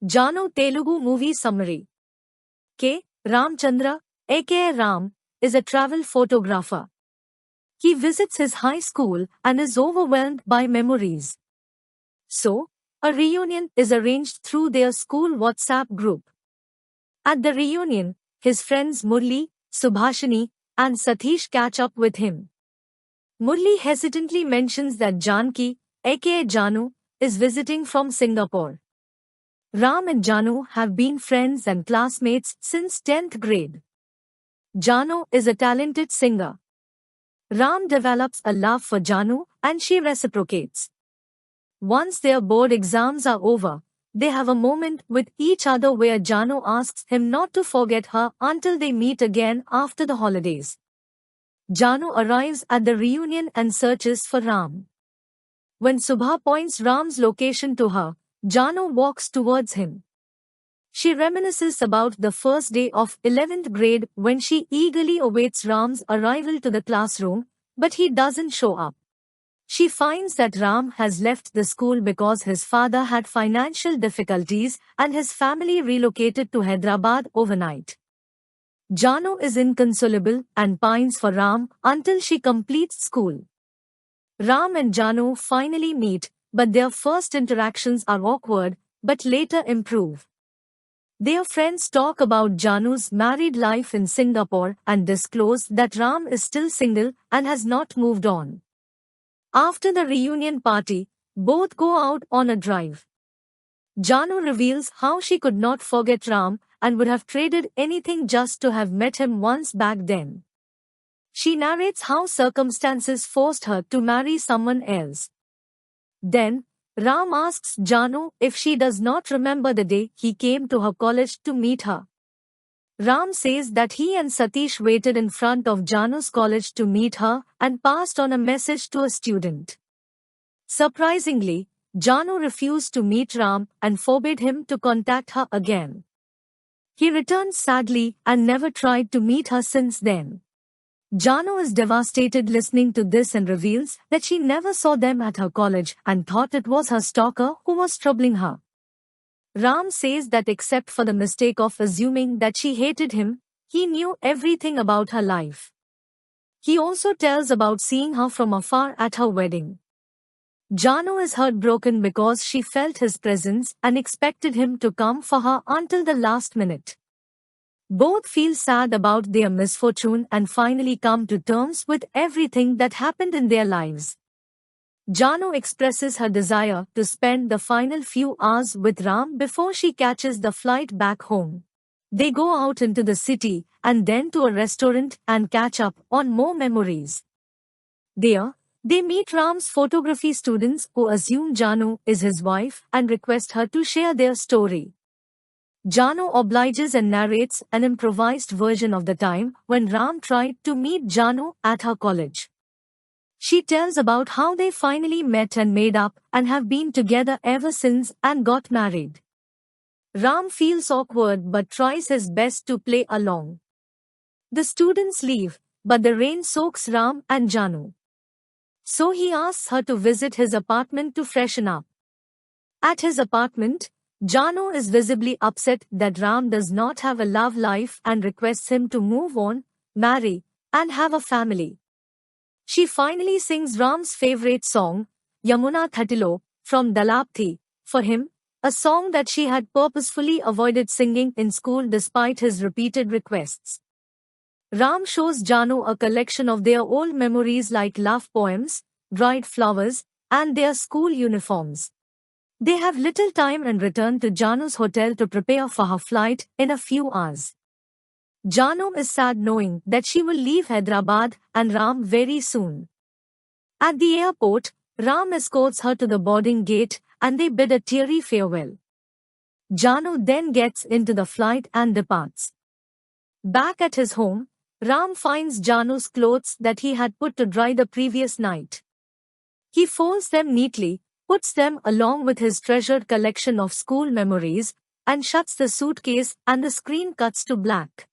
Jano Telugu movie summary. K. Ramchandra, aka Ram, is a travel photographer. He visits his high school and is overwhelmed by memories. So, a reunion is arranged through their school WhatsApp group. At the reunion, his friends Murli, Subhashini, and Satish catch up with him. Murli hesitantly mentions that Janki, aka Janu, is visiting from Singapore. Ram and Janu have been friends and classmates since 10th grade. Janu is a talented singer. Ram develops a love for Janu and she reciprocates. Once their board exams are over, they have a moment with each other where Janu asks him not to forget her until they meet again after the holidays. Janu arrives at the reunion and searches for Ram. When Subha points Ram's location to her, Janu walks towards him. She reminisces about the first day of 11th grade when she eagerly awaits Ram's arrival to the classroom, but he doesn't show up. She finds that Ram has left the school because his father had financial difficulties and his family relocated to Hyderabad overnight. Janu is inconsolable and pines for Ram until she completes school. Ram and Janu finally meet, but their first interactions are awkward, but later improve. Their friends talk about Janu's married life in Singapore and disclose that Ram is still single and has not moved on. After the reunion party, both go out on a drive. Janu reveals how she could not forget Ram and would have traded anything just to have met him once back then. She narrates how circumstances forced her to marry someone else. Then, Ram asks Janu if she does not remember the day he came to her college to meet her. Ram says that he and Satish waited in front of Janu's college to meet her and passed on a message to a student. Surprisingly, Janu refused to meet Ram and forbade him to contact her again. He returned sadly and never tried to meet her since then. Janu is devastated listening to this and reveals that she never saw them at her college and thought it was her stalker who was troubling her. Ram says that except for the mistake of assuming that she hated him, he knew everything about her life. He also tells about seeing her from afar at her wedding. Janu is heartbroken because she felt his presence and expected him to come for her until the last minute. Both feel sad about their misfortune and finally come to terms with everything that happened in their lives. Janu expresses her desire to spend the final few hours with Ram before she catches the flight back home. They go out into the city and then to a restaurant and catch up on more memories. There, they meet Ram's photography students who assume Janu is his wife and request her to share their story. Janu obliges and narrates an improvised version of the time when Ram tried to meet Janu at her college. She tells about how they finally met and made up and have been together ever since and got married. Ram feels awkward but tries his best to play along. The students leave, but the rain soaks Ram and Janu. So he asks her to visit his apartment to freshen up. At his apartment, Janu is visibly upset that Ram does not have a love life and requests him to move on, marry, and have a family. She finally sings Ram's favorite song, Yamuna Thatilo, from Dalapthi, for him, a song that she had purposefully avoided singing in school despite his repeated requests. Ram shows Janu a collection of their old memories like love poems, dried flowers, and their school uniforms. They have little time and return to Janu's hotel to prepare for her flight in a few hours. Janu is sad knowing that she will leave Hyderabad and Ram very soon. At the airport, Ram escorts her to the boarding gate and they bid a teary farewell. Janu then gets into the flight and departs. Back at his home, Ram finds Janu's clothes that he had put to dry the previous night. He folds them neatly, puts them along with his treasured collection of school memories, and shuts the suitcase and the screen cuts to black.